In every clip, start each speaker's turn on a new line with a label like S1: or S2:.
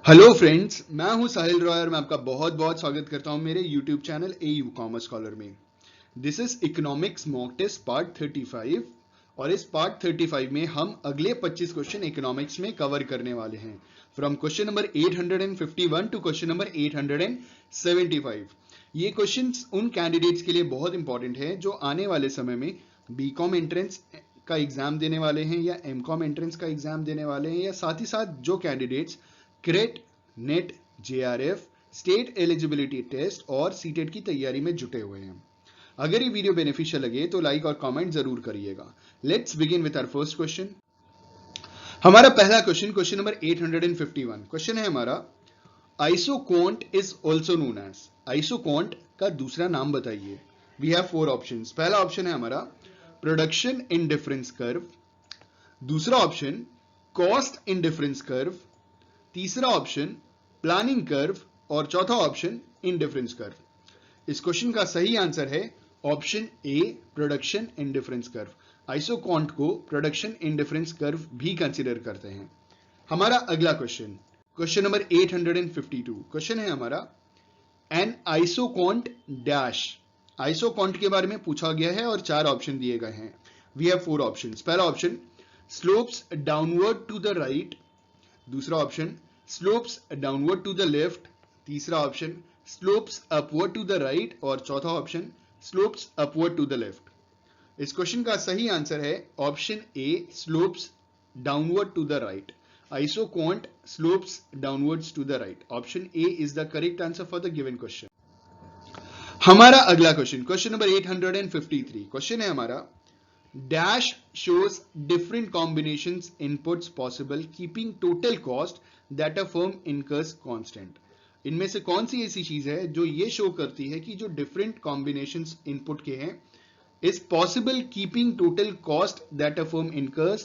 S1: Hello friends, मैं हूं साहिल रॉय और मैं आपका बहुत बहुत स्वागत करता हूं मेरे YouTube channel AU commerce scholar में। This is economics mock test part 35 और इस पार्ट 35 में हम अगले 25 क्वेश्चन इकोनॉमिक्स में कवर करने वाले हैं from question number 851 to question number 875। ये क्वेश्चंस उन कैंडिडेट्स के लिए बहुत इंपॉर्टेंट है जो आने वाले समय में बीकॉम एंट्रेंस का एग्जाम देने वाले हैं या एमकॉम एंट्रेंस का एग्जाम देने वाले हैं, या साथ ही साथ जो कैंडिडेट्स क्रेट, NET, JRF, state eligibility test और सीटेट की तैयारी में जुटे हुए हैं। अगर ये वीडियो बेनिफिशियल लगे तो लाइक और कमेंट जरूर करिएगा। Let's begin with our first question. हमारा पहला क्वेश्चन नंबर 851 क्वेश्चन है हमारा, isocont is also known as. Isocont का दूसरा नाम बताइए। We have 4 options. पहला ऑप्शन है हमारा प्रोडक्शन इन डिफरेंस कर्व, दूसरा option cost indifference curve, तीसरा ऑप्शन प्लानिंग कर्व और चौथा ऑप्शन इंडिफरेंस कर्व। इस क्वेश्चन का सही आंसर है option A, production indifference curve. Isocont को प्रोडक्शन इंडिफरेंस कर्व भी कंसीडर करते हैं। हमारा अगला क्वेश्चन नंबर 852 क्वेश्चन है हमारा, एन आइसोकॉन्ट डैश। आइसोकॉन्ट के बारे में पूछा गया है और 4 ऑप्शन दिए गए हैं। We have 4 options. पहला option slopes downward to the right, दूसरा option slopes downward to the left, तीसरा option slopes upward to the right और चौथा option slopes upward to the left. इस क्वेश्चन का सही आंसर है option A, slopes downward to the right. Isoquant slopes downwards to the right. Option A is the correct answer for the given question. हमारा अगला question number 853 question है हमारा, Dash shows different combinations inputs possible keeping total cost that a firm incurs constant। इनमें से कौन सी ऐसी चीज है जो ये शो करती है कि जो डिफरेंट कॉम्बिनेशंस इनपुट के हैं is possible keeping total cost that a firm incurs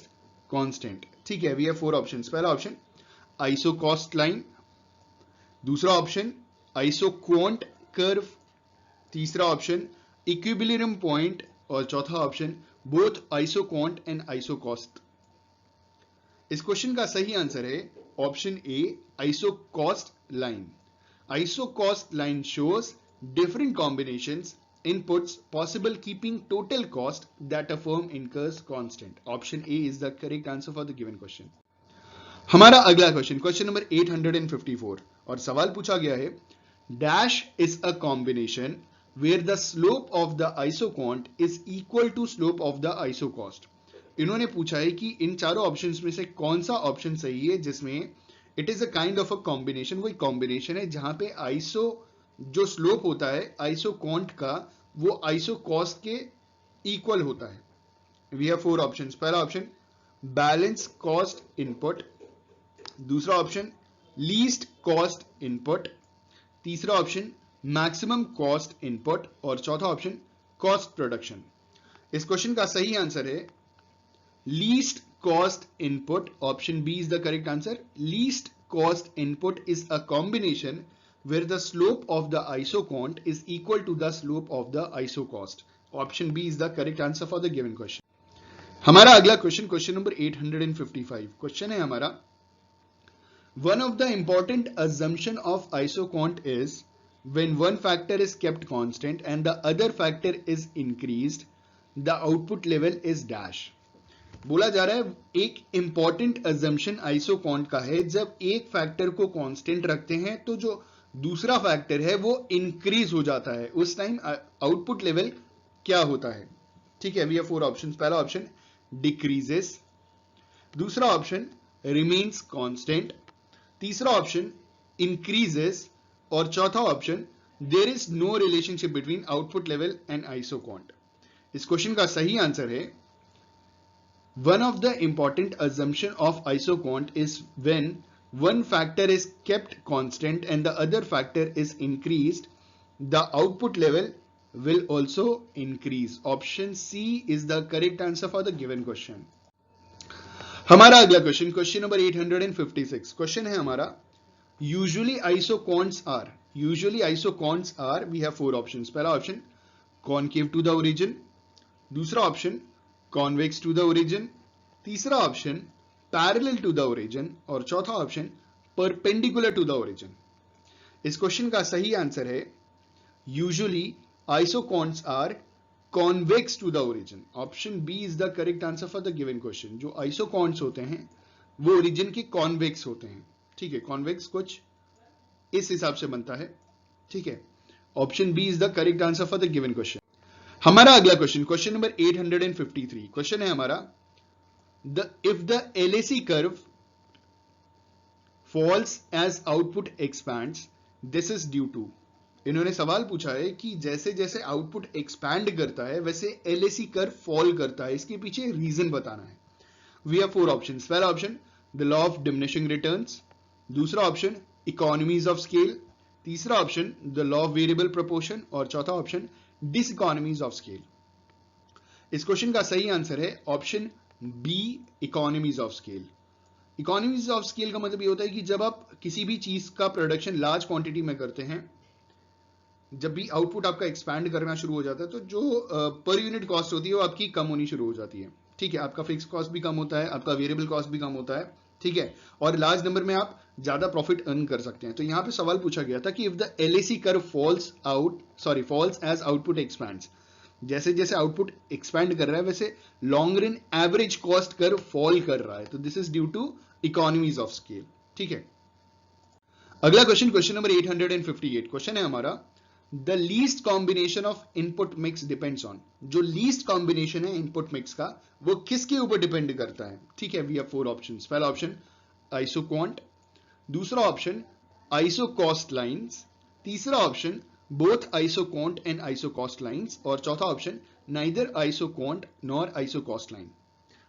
S1: constant. ठीक है, वी हैव 4 ऑप्शंस। पहला ऑप्शन आइसो कॉस्ट लाइन, दूसरा ऑप्शन आइसो क्वांट कर्व, तीसरा ऑप्शन इक्विलिब्रियम पॉइंट और चौथा option both isoquant and isocost. इस क्वेश्चन का सही आंसर है option A, isocost line. Isocost line shows different combinations inputs possible keeping total cost that a firm incurs constant. Option A is the correct answer for the given question. हमारा अगला question number 854 और सवाल पूछा गया है, dash is a combination where the slope of the isocont is equal to slope of the isocost। इन्होंने पूछा है कि इन चारों ऑप्शंस में से कौन सा ऑप्शन सही है जिसमें it is a kind of a combination. कोई कॉम्बिनेशन है जहां पे आइसो जो स्लोप होता है आइसोकॉन्ट का वो आइसोकॉस्ट के इक्वल होता है। We have 4 options. पहला ऑप्शन बैलेंस कॉस्ट इनपुट, दूसरा ऑप्शन लीस्ट कॉस्ट इनपुट, तीसरा ऑप्शन मैक्सिमम कॉस्ट इनपुट और चौथा ऑप्शन कॉस्ट प्रोडक्शन। इस क्वेश्चन का सही आंसर है least cost input. Option B is the correct answer. Least cost input is a combination where the slope of the isocont is equal to the slope of the isocost। Option B is the correct answer for the given question। हमारा अगला question number 855 question है हमारा, one of the important assumption of isocont is when one factor is kept constant and the other factor is increased, the output level is dash। बोला जा रहा है एक important assumption isoquant का है, जब एक फैक्टर को कांस्टेंट रखते हैं तो जो दूसरा फैक्टर है वो इंक्रीज हो जाता है, उस टाइम आउटपुट लेवल क्या होता है। ठीक है, वी हैव 4 ऑप्शंस। पहला ऑप्शन डिक्रीजेस, दूसरा ऑप्शन रिमेन्स कांस्टेंट, तीसरा ऑप्शन इंक्रीजेस और चौथा option there is no relationship between output level and isocont. इस क्वेश्चन का सही आंसर है one of the important assumption of isocont is when one factor is kept constant and the other factor is increased, the output level will also increase। Option C is the correct answer for the given question। हमारा अगला question number 856 question है हमारा, usually isoquants are we have 4 options. पहला option concave to the origin, दूसरा option convex to the origin, तीसरा option parallel to the origin और चौथा option perpendicular to the origin. इस क्वेश्चन का सही आंसर है usually isoquants are convex to the origin. Option B is the correct answer for the given question. जो isoquants होते हैं वो ओरिजिन के कॉन्वेक्स होते हैं। ठीक है, कॉन्वेक्स कुछ इस हिसाब से बनता है। ठीक है, option B is the correct answer for the given question. हमारा अगला क्वेश्चन, क्वेश्चन नंबर 853, क्वेश्चन है हमारा if the LAC curve falls as output expands, this is due to। इन्होंने सवाल पूछा है कि जैसे जैसे आउटपुट एक्सपैंड करता है वैसे LAC कर्व फॉल करता है, इसके पीछे रीजन बताना है। We have 4 options. पहला option the law of diminishing returns, दूसरा ऑप्शन इकोनॉमीज ऑफ स्केल, तीसरा option the law of variable proportion और चौथा ऑप्शन डिसइकोनॉमीज ऑफ स्केल। इस क्वेश्चन का सही आंसर है option B, economies of scale. Economies of scale का मतलब ये होता है कि जब आप किसी भी चीज का प्रोडक्शन लार्ज क्वांटिटी में करते हैं, जब भी आउटपुट आपका एक्सपैंड करना शुरू हो जाता है तो जो पर यूनिट कॉस्ट होती है वो आपकी कम होनी शुरू हो जाती है। ठीक है, आपका फिक्स कॉस्ट भी कम होता है, आपका वेरिएबल कॉस्ट भी कम होता है। ठीक है, और लार्ज नंबर में आप ज्यादा प्रॉफिट अर्न कर सकते हैं। तो यहां पे सवाल पूछा गया था कि if the LAC curve falls as output expands, जैसे जैसे आउटपुट एक्सपैंड कर रहा है वैसे long run average cost curve fall कर रहा है, तो this is due to economies of scale. ठीक है, अगला क्वेश्चन, क्वेश्चन नंबर 858, क्वेश्चन है हमारा the least combination of input mix depends on. जो लीस्ट कॉम्बिनेशन है इनपुट मिक्स का वो किसके ऊपर डिपेंड करता है। ठीक है, वी हैव 4 ऑप्शंस। पहला ऑप्शन आइसोक्वांट, दूसरा ऑप्शन आइसोकॉस्ट लाइंस, तीसरा option both isoquant and isocost lines और चौथा option neither isoquant nor isocost line.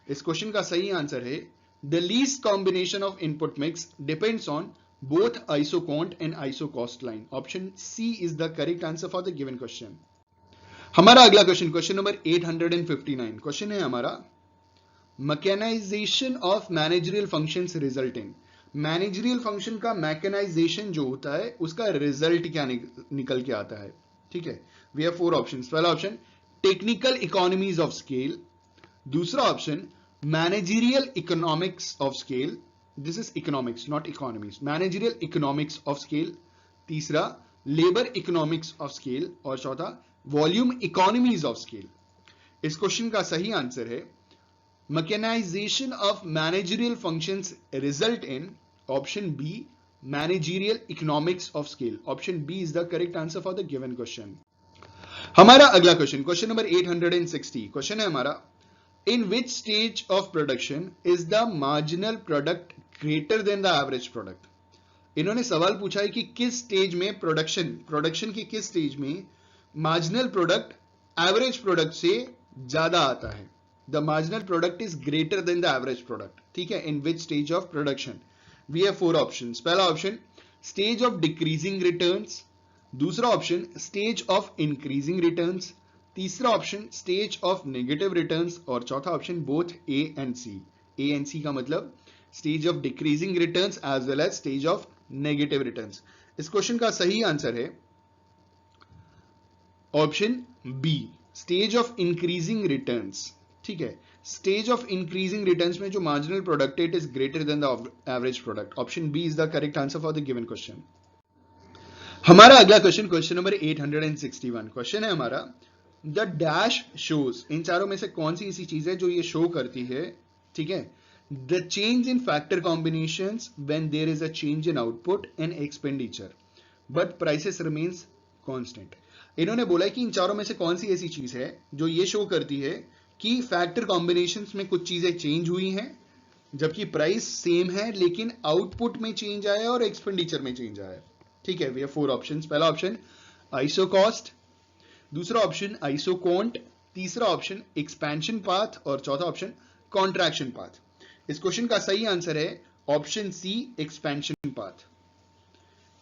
S1: इस क्वेश्चन का सही आंसर है the least combination of input mix depends on both isoquant and isocost line. Option C is the correct answer for the given question. हमारा अगला question, question number 859, question है हमारा mechanization of managerial functions result in. Managerial function का mechanization जो होता है उसका result क्या निकल के आता है। ठीक है, वी हैव 4 ऑप्शंस। पहला option technical economies of scale, दूसरा option managerial economics of scale, this is economics not economies, managerial economics of scale, तीसरा लेबर इकोनॉमिक्स ऑफ स्केल और चौथा वॉल्यूम इकोनॉमीज ऑफ स्केल। इस क्वेश्चन का सही answer है mechanisation of managerial functions result in option B, managerial economics of scale. Option B is the correct answer for the given question. हमारा अगला question, question number 860, question है हमारा in which stage of production is the marginal product greater than the average product। इन्होंने सवाल पूछा है कि किस स्टेज में प्रोडक्शन की किस स्टेज में मार्जिनल प्रोडक्ट एवरेज प्रोडक्ट से ज्यादा आता है। The marginal product is greater than the average product. ठीक है, in which stage of production. We have 4 options. पहला option stage of decreasing returns, दूसरा option stage of increasing returns, तीसरा option stage of negative returns और चौथा option both A and C. A and C का मतलब stage of decreasing returns as well as stage of negative returns. इस question का सही answer है option B, stage of increasing returns. ठीक है, स्टेज ऑफ इंक्रीजिंग रिटर्न्स में जो marginal product it is greater than the average product. Option B is the correct answer for the given question. हमारा अगला question, question number 861, question है हमारा the dash shows. इन चारों में से कौन सी ऐसी चीज है जो ये शो करती है। ठीक है, the change in factor combinations when there is a change in output and expenditure but prices remains constant. इन्होंने बोला है कि इन चारों में से कौन सी ऐसी चीज है जो ये शो करती है कि फैक्टर कॉम्बिनेशंस में कुछ चीजें चेंज हुई हैं जबकि प्राइस सेम है लेकिन आउटपुट में चेंज आया और एक्सपेंडिचर में चेंज आया। ठीक है, वी हैव 4 ऑप्शंस। पहला ऑप्शन आइसोकॉस्ट, दूसरा ऑप्शन आइसोक्वांट, तीसरा ऑप्शन एक्सपेंशन पाथ और चौथा ऑप्शन कॉन्ट्रैक्शन पाथ। इस क्वेश्चन का सही आंसर है option C, expansion path.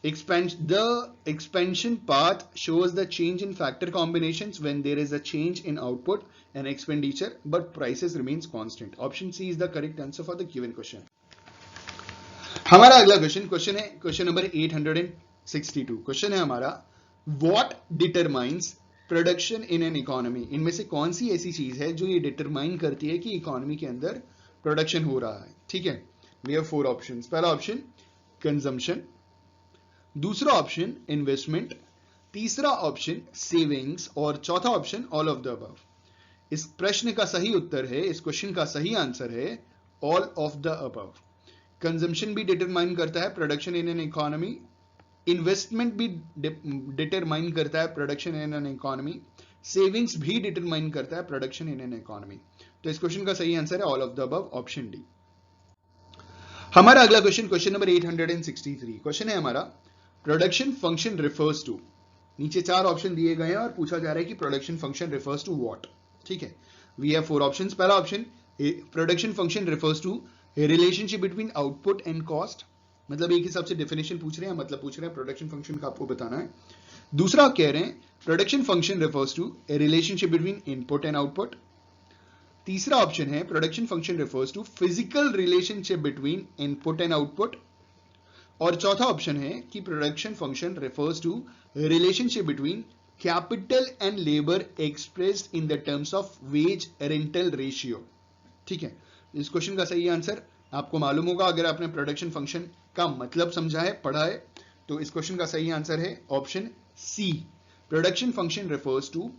S1: The expansion path shows the change in factor combinations when there is a change in output and expenditure but prices remains constant. Option C is the correct answer for the given question. हमारा अगला question, question है question number 862, question है हमारा what determines production in an economy. इनमें से कौन सी ऐसी चीज है जो ये डिटरमाइन करती है कि इकोनॉमी के अंदर प्रोडक्शन हो रहा है। ठीक है, वी हैव 4 ऑप्शंस। पहला ऑप्शन कंजम्पशन, दूसरा ऑप्शन इन्वेस्टमेंट, तीसरा ऑप्शन सेविंग्स और चौथा option all of the above. इस प्रश्न का सही उत्तर है, इस क्वेश्चन का सही आंसर है all of the above. Consumption भी डिटरमाइन करता है production in an economy, investment भी डिटरमाइन करता है production in an economy, savings भी डिटरमाइन करता है प्रोडक्शन इन एन इकोनॉमी। तो इस क्वेश्चन का सही आंसर है all of the above, option D. हमारा अगला क्वेश्चन, क्वेश्चन नंबर 863। क्वेश्चन है हमारा प्रोडक्शन फंक्शन रिफर्स टू, नीचे 4 ऑप्शन दिए गए हैं और पूछा जा रहा है कि production function refers to what. ठीक है, वी हैव 4 ऑप्शंस। पहला option, production function refers to relationship between output and cost, मतलब एक हिसाब से डेफिनेशन पूछ रहे हैं, मतलब पूछ रहे हैं प्रोडक्शन फंक्शन का आपको बताना है। दूसरा आप कह रहे हैं production function refers to relationship between input and output. तीसरा ऑप्शन है production function refers to physical relationship between input and output. और चौथा ऑप्शन है कि production function refers to relationship between capital and labour expressed in the terms of wage rental ratio. ठीक है, इस question का सही आंसर आपको मालूम होगा अगर आपने प्रोडक्शन फंक्शन का मतलब समझा है, पढ़ा है, तो इस क्वेश्चन का सही आंसर है option C, production function refers to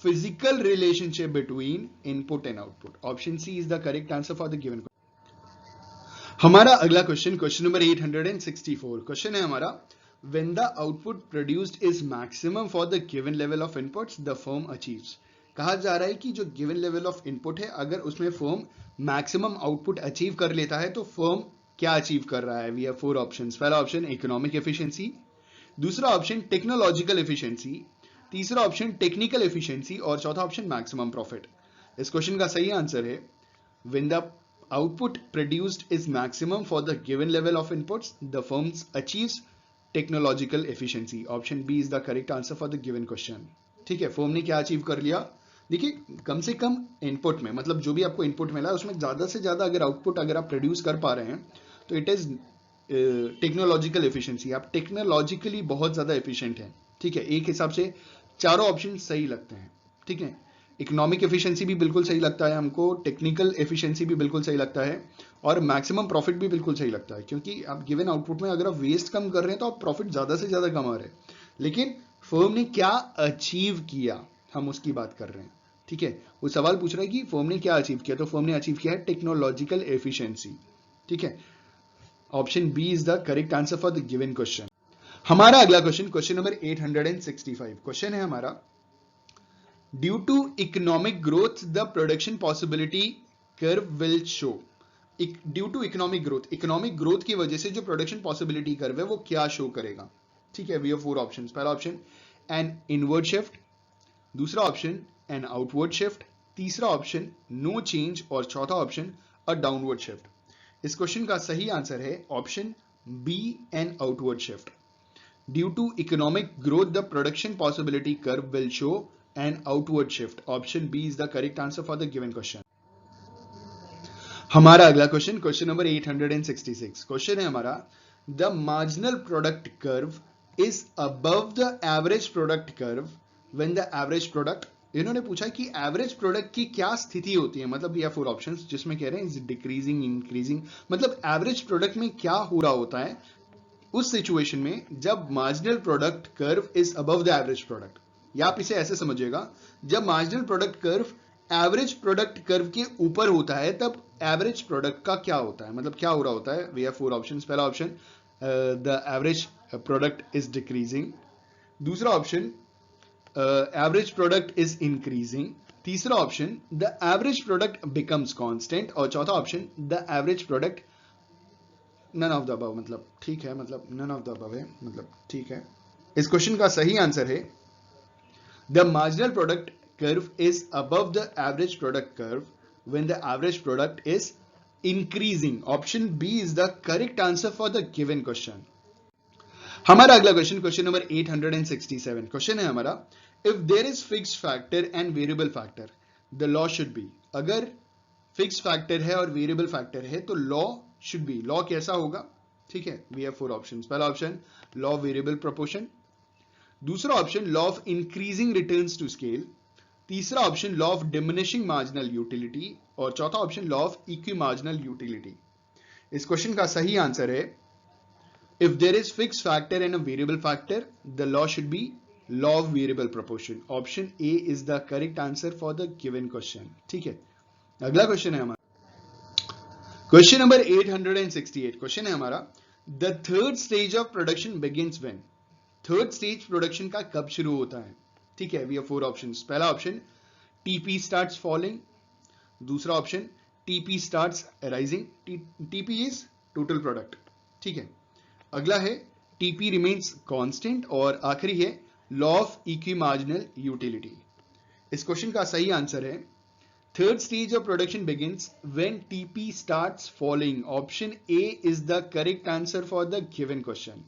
S1: physical relationship between input and output. Option C is the correct answer for the given. हमारा अगला क्वेश्चन, क्वेश्चन नंबर 864। क्वेश्चन है हमारा when the output produced is maximum for the given level of inputs the firm achieves। कहा जा रहा है कि जो गिवन लेवल ऑफ इनपुट है अगर उसमें फर्म मैक्सिमम आउटपुट अचीव कर लेता है तो फर्म क्या अचीव कर रहा है। We have 4 options. पहला ऑप्शन इकोनॉमिक एफिशिएंसी, दूसरा ऑप्शन टेक्नोलॉजिकल एफिशिएंसी, तीसरा ऑप्शन टेक्निकल एफिशिएंसी और चौथा ऑप्शन मैक्सिमम प्रॉफिट। इस क्वेश्चन का सही आंसर है when the output produced is maximum for the given level of inputs the firm achieves technological efficiency. Option B is the correct answer for the given question. ठीक है, firm ने क्या achieve कर लिया, देखिए कम से कम इनपुट में, मतलब जो भी आपको इनपुट मिला है उसमें ज्यादा से ज्यादा अगर आउटपुट अगर आप प्रोड्यूस कर पा रहे हैं तो इट इज टेक्नोलॉजिकल एफिशिएंसी। आप टेक्नोलॉजिकली बहुत ज्यादा एफिशिएंट हैं। ठीक है, एक हिसाब से चारों ऑप्शन सही लगते हैं। ठीक है, इकोनॉमिक एफिशिएंसी भी बिल्कुल सही लगता है हमको, टेक्निकल एफिशिएंसी भी बिल्कुल सही लगता है और मैक्सिमम प्रॉफिट भी बिल्कुल सही लगता है, क्योंकि आप गिवन आउटपुट में अगर आप वेस्ट कम कर रहे हैं तो आप प्रॉफिट ज्यादा से ज्यादा कमा रहे हैं। लेकिन फर्म ने क्या अचीव किया, हम उसकी बात कर रहे हैं। ठीक है, वो सवाल पूछ रहा है कि फर्म ने क्या अचीव किया, तो फर्म ने अचीव किया है टेक्नोलॉजिकल एफिशिएंसी। ठीक है, option B is the correct answer for the given question. हमारा अगला क्वेश्चन, क्वेश्चन नंबर 865। क्वेश्चन है हमारा due to economic growth the production possibility curve will show. Due to economic growth की वजह से जो प्रोडक्शन पॉसिबिलिटी कर्व है वो क्या शो करेगा। ठीक है, वी हैव 4 ऑप्शंस। पहला ऑप्शन एन इनवर्ड शिफ्ट, दूसरा ऑप्शन एन आउटवर्ड शिफ्ट, तीसरा ऑप्शन नो चेंज और चौथा ऑप्शन अ डाउनवर्ड शिफ्ट। इस क्वेश्चन का सही आंसर है option B, an outward shift. Due to economic growth the production possibility curve will show an outward shift. Option B is the correct answer for the given question. हमारा अगला question, question number 866। Question है हमारा the marginal product curve is above the average product curve when the average product. इन्होंने पूछा कि average product की क्या स्थिति होती है, मतलब ये 4 ऑप्शंस जिसमें कह रहे हैं इज डिक्रीजिंग, इंक्रीजिंग, मतलब एवरेज प्रोडक्ट में क्या हो रहा होता है उस सिचुएशन में जब marginal product curve is above the average product. या आप इसे ऐसे समझिएगा, जब marginal product curve average product curve के ऊपर होता है तब एवरेज प्रोडक्ट का क्या होता है, मतलब क्या हो रहा होता है। We have 4 options. पहला option the average product is decreasing, दूसरा option average product is increasing, तीसरा option the average product becomes constant और चौथा option the average product none of the above. मतलब ठीक है, मतलब नन ऑफ द अबव है, मतलब ठीक है। इस क्वेश्चन का सही आंसर है the marginal product curve is above the average product curve when the average product is increasing. Option B is the correct answer for the given question. हमारा अगला क्वेश्चन, क्वेश्चन नंबर 867। क्वेश्चन है हमारा if there is fixed factor and variable factor the law should be। अगर fix factor है और variable factor है तो law should be, law कैसा होगा। ठीक है, वी हैव 4 ऑप्शंस। पहला ऑप्शन लॉ वेरिएबल प्रोपोर्शन, दूसरा option law of increasing returns to scale, तीसरा option law of diminishing marginal utility और चौथा option law of equi marginal utility. इस क्वेश्चन का सही आंसर है If there is fixed factor and a variable factor, the law should be law of variable proportion. Option A is the correct answer for the given question. ठीक है, अगला question है हमारा question number 868. Question है हमारा the third stage of production begins when. Third stage production का कब शुरू होता है? ठीक है, वी हैव 4 ऑप्शंस. पहला ऑप्शन टीपी स्टार्ट्स फॉलिंग, दूसरा option TP starts rising, TP is total product. ठीक है, अगला है टीपी रिमेन्स कांस्टेंट और आखिरी है लॉ ऑफ इक्विमार्जिनल यूटिलिटी. इस क्वेश्चन का सही आंसर है third stage of production begins when TP starts falling. Option A is the correct answer for the given question.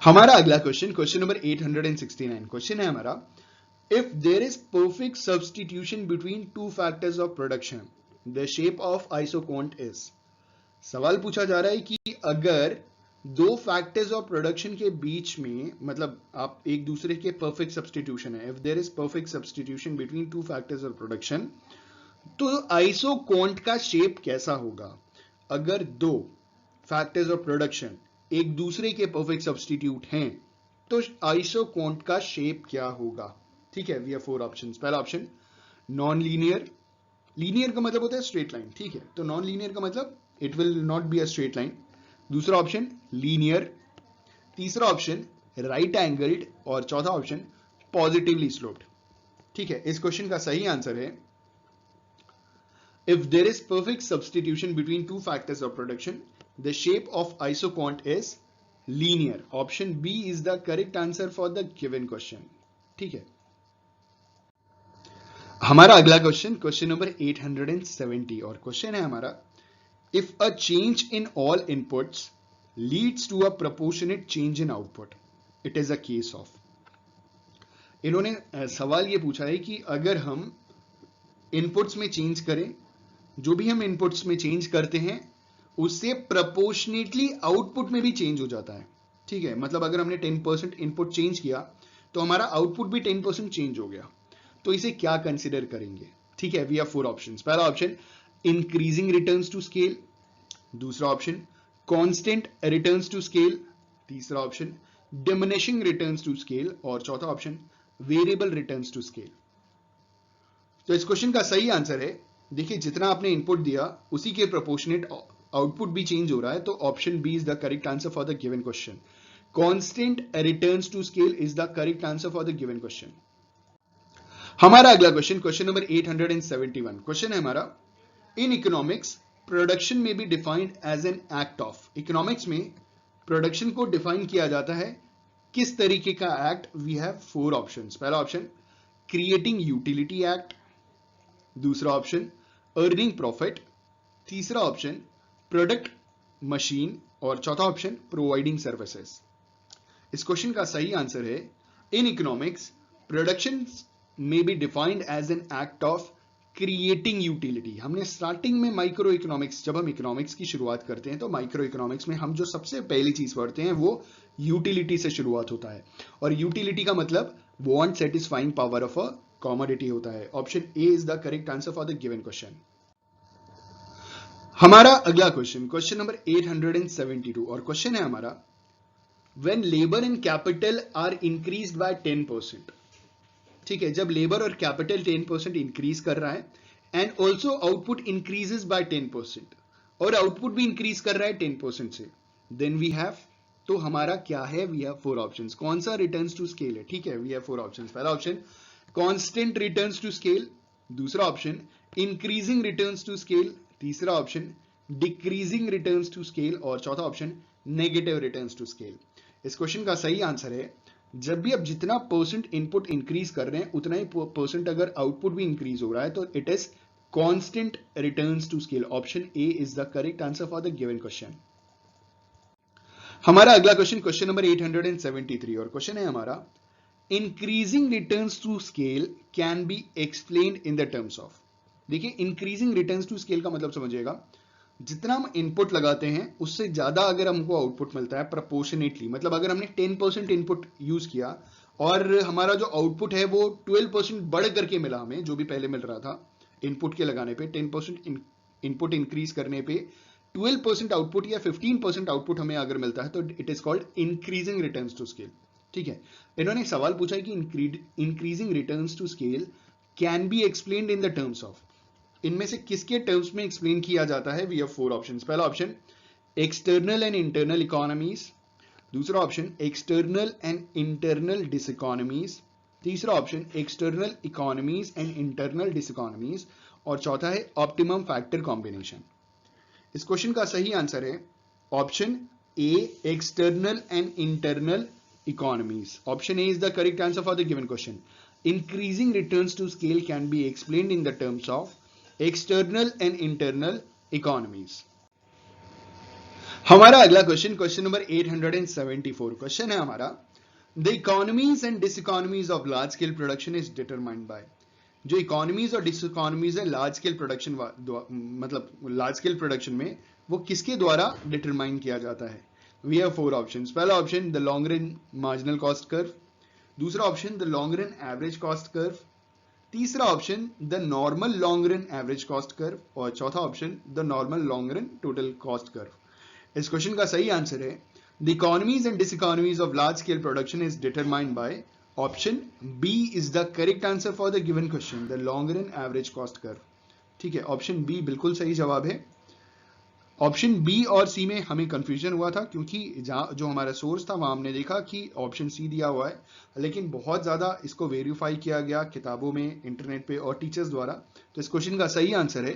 S1: हमारा अगला क्वेश्चन, क्वेश्चन नंबर 869. क्वेश्चन है हमारा if there is perfect substitution between two factors of production the shape of isoquant is. सवाल पूछा जा रहा है कि अगर दो फैक्टर्स ऑफ प्रोडक्शन के बीच में, मतलब आप एक दूसरे के परफेक्ट सब्स्टिट्यूशन है, if there is perfect substitution between two factors of production, तो आइसोकोंट का शेप कैसा होगा? अगर दो फैक्टर्स ऑफ प्रोडक्शन एक दूसरे के परफेक्ट सब्स्टिट्यूट हैं तो आइसोकोंट का शेप क्या होगा? ठीक है, वी हैव 4 ऑप्शंस. पहला ऑप्शन नॉन लीनियर. लीनियर का मतलब होता है स्ट्रेट लाइन. ठीक है, तो नॉन लीनियर का मतलब it will not be a straight line. दूसरा ऑप्शन लीनियर, तीसरा ऑप्शन राइट एंगल्ड और चौथा ऑप्शन पॉजिटिवली स्लोप्ड. ठीक है, इस क्वेश्चन का सही आंसर है if there is perfect substitution between two factors of production the shape of isoquant is linear. Option B is the correct answer for the given question. ठीक है, हमारा अगला क्वेश्चन, क्वेश्चन नंबर 870 और question है हमारा if a change in all inputs leads to a proportionate change in output it is a case of. इन्होंने सवाल ये पूछा है कि अगर हम इनपुट्स में चेंज करें, जो भी हम इनपुट्स में चेंज करते हैं उससे प्रोपोर्शनेटली आउटपुट में भी चेंज हो जाता है. ठीक है, मतलब अगर हमने 10% इनपुट चेंज किया तो हमारा आउटपुट भी 10% चेंज हो गया, तो इसे क्या कंसिडर करेंगे? ठीक है, वी हैव 4 ऑप्शंस. पहला option increasing returns to scale, दूसरा option constant returns to scale, तीसरा option diminishing returns to scale और चौथा option variable returns to scale. तो इस क्वेश्चन का सही आंसर है, देखिए जितना आपने इनपुट दिया उसी के प्रोपोर्शनेट आउटपुट भी चेंज हो रहा है, तो option B is the correct answer for the given question. Constant returns to scale is the correct answer for the given question. हमारा अगला क्वेश्चन, क्वेश्चन नंबर 871. क्वेश्चन है हमारा इन इकोनॉमिक्स प्रोडक्शन में be defined as an act of. Economics में production को define किया जाता है किस तरीके का एक्ट? We have 4 options. पहला ऑप्शन क्रिएटिंग यूटिलिटी एक्ट, दूसरा ऑप्शन अर्निंग प्रॉफिट, तीसरा ऑप्शन प्रोडक्ट मशीन और चौथा ऑप्शन प्रोवाइडिंग सर्विसेज. इस क्वेश्चन का सही आंसर है इन economics production may be defined as an act of creating utility. हमने स्टार्टिंग में माइक्रो इकोनॉमिक्स, जब हम इकोनॉमिक्स की शुरुआत करते हैं तो माइक्रो इकोनॉमिक्स में हम जो सबसे पहली चीज पढ़ते हैं वो यूटिलिटी से शुरुआत होता है, और यूटिलिटी का मतलब want satisfying power of a commodity होता है. Option A is the correct answer for the given question. हमारा अगला क्वेश्चन, क्वेश्चन नंबर 872 और क्वेश्चन है हमारा when labour and capital R increased by 10%. ठीक है, जब लेबर और कैपिटल 10% इंक्रीज कर रहा है and also output increases by 10% और आउटपुट भी इंक्रीज कर रहा है 10% से, देन वी हैव, तो हमारा क्या है? We have 4 options. कौन सा रिटर्न्स टू स्केल है? ठीक है, वी हैव 4 ऑप्शंस. पहला option constant returns to scale, दूसरा option increasing returns to scale, तीसरा option decreasing returns to scale और चौथा option negative returns to scale. इस क्वेश्चन का सही आंसर है जब भी आप जितना परसेंट इनपुट इंक्रीज कर रहे हैं उतना ही परसेंट अगर आउटपुट भी इंक्रीज हो रहा है तो it is constant returns to scale. Option A is the correct answer for the given question. हमारा अगला क्वेश्चन, क्वेश्चन नंबर 873 और क्वेश्चन है हमारा increasing returns to scale can be explained in the terms of. देखिए increasing returns to scale का मतलब समझिएगा, जितना हम इनपुट लगाते हैं उससे ज्यादा अगर हमको आउटपुट मिलता है प्रोपोर्शनेटली, मतलब अगर हमने 10% इनपुट यूज किया और हमारा जो आउटपुट है वो 12% बढ़ करके मिला हमें, जो भी पहले मिल रहा था इनपुट के लगाने पे 10% इनपुट इंक्रीज करने पे 12% आउटपुट या 15% आउटपुट हमें अगर मिलता है तो it is called increasing returns to scale. ठीक है, इन्होंने एक सवाल पूछा है कि increasing returns to scale can be explained in the terms of, इनमें से किसके टर्म्स में एक्सप्लेन किया जाता है? We have 4 options. पहला option external and internal economies, दूसरा option external and internal diseconomies, तीसरा option external economies and internal diseconomies, और चौथा है ऑप्टिमम फैक्टर कॉम्बिनेशन। इस क्वेश्चन का सही आंसर है option A, external and internal economies. Option A is the correct answer for the given question. Increasing returns to scale can be explained in the terms of external and internal economies. हमारा अगला question, question number 874 question है हमारा, the economies and diseconomies of large scale production is determined by. जो economies और diseconomies है large scale production, मतलब large scale production में, वो किसके द्वारा डिटरमाइन किया जाता है? We have 4 options. पहला option the long run marginal cost curve, दूसरा option the long run average cost curve, तीसरा option the normal long run average cost curve, और चौथा option the normal long run total cost curve. इस question का सही answer है the economies and diseconomies of large scale production is determined by option B is the correct answer for the given question, the long run average cost curve. ठीक है, option B बिल्कुल सही जवाब है। Option B और सी में हमें confusion हुआ था क्योंकि जो हमारा सोर्स था वहां हमने देखा कि ऑप्शन सी दिया हुआ है, लेकिन बहुत ज्यादा इसको वेरीफाई किया गया किताबों में, इंटरनेट पे और टीचर्स द्वारा। तो इस क्वेश्चन का सही आंसर है,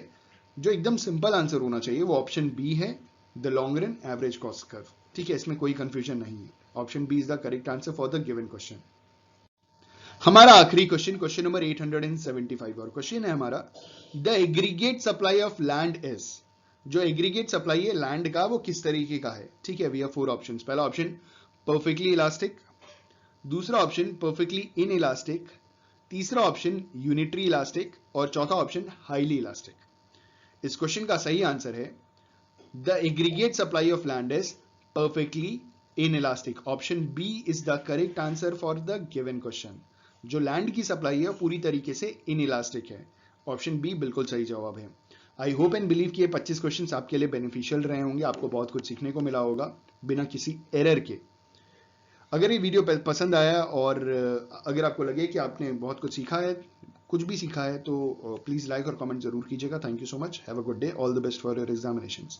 S1: जो एकदम सिंपल आंसर होना चाहिए, वो ऑप्शन बी है, the long run average cost curve. ठीक है, इसमें कोई कंफ्यूजन नहीं है, option B is the correct answer for the given question. हमारा आखिरी क्वेश्चन, क्वेश्चन नंबर 875, और क्वेश्चन है हमारा, the aggregate supply of land is. जो एग्रीगेट सप्लाई है लैंड का, वो किस तरीके का है? ठीक है, वी हैव 4 ऑप्शंस। पहला ऑप्शन परफेक्टली इलास्टिक, दूसरा ऑप्शन परफेक्टली इन इलास्टिक, तीसरा ऑप्शन यूनिटरी इलास्टिक, और चौथा ऑप्शन हाईली इलास्टिक। इस क्वेश्चन का सही आंसर है the aggregate supply of land is perfectly inelastic. Option B is the correct answer for the given question. जो land की supply है पूरी तरीके से इन इलास्टिक है, ऑप्शन बी बिल्कुल सही जवाब है। आई होप एंड बिलीव कि ये 25 क्वेश्चंस आपके लिए बेनिफिशियल रहे होंगे, आपको बहुत कुछ सीखने को मिला होगा बिना किसी एरर के। अगर ये वीडियो पसंद आया और अगर आपको लगे कि आपने बहुत कुछ सीखा है, कुछ भी सीखा है, तो प्लीज लाइक और कमेंट जरूर कीजिएगा। Thank you so much, have a good day, all the best for your examinations.